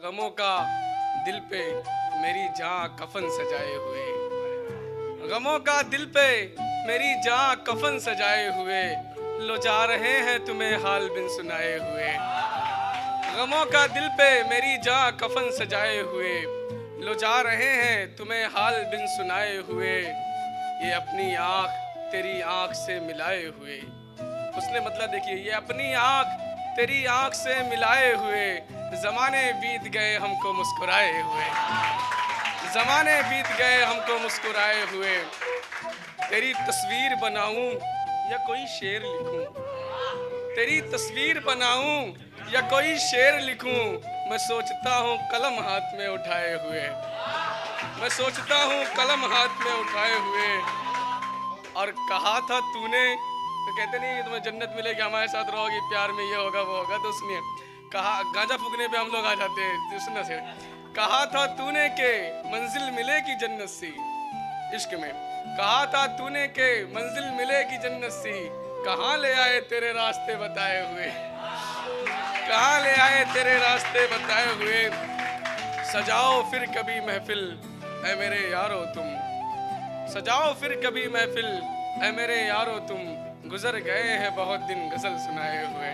गमों का दिल पे मेरी जान कफन सजाए हुए, गमों का दिल पे मेरी जान कफन सजाए हुए, लो जा रहे हैं तुम्हें हाल बिन सुनाए हुए। गमों का दिल पे मेरी जान कफन सजाए हुए, लो जा रहे हैं तुम्हें हाल बिन सुनाए हुए। ये अपनी आँख तेरी आँख से मिलाए हुए, उसने मतलब देखिए, ये अपनी आँख तेरी आँख से मिलाए हुए, जमाने बीत गए हमको मुस्कुराए हुए, जमाने बीत गए हमको मुस्कुराए हुए। तेरी तस्वीर बनाऊं या कोई शेर लिखूं, तेरी तस्वीर बनाऊं या कोई शेर लिखूं, मैं सोचता हूँ कलम हाथ में उठाए हुए, मैं सोचता हूँ कलम हाथ में उठाए हुए। और कहा था तूने, तो कहते नहीं तुम्हें जन्नत मिलेगी, हमारे साथ रहोगी, प्यार में ये होगा वो होगा, तो सुनिए, कहा गांजा फूकने पे हम लोग आ जाते हैं, सुनना से कहा था तूने के मंजिल मिलेगी जन्नत सी, इश्क में कहा था तूने के मंजिल मिलेगी जन्नत सी, कहाँ ले आए तेरे रास्ते बताए हुए, कहाँ ले आए तेरे रास्ते बताए हुए। सजाओ फिर कभी महफिल ऐ मेरे यारो तुम, सजाओ फिर कभी महफिल ऐ मेरे यारो तुम, गुजर गए हैं बहुत दिन गजल सुनाए हुए।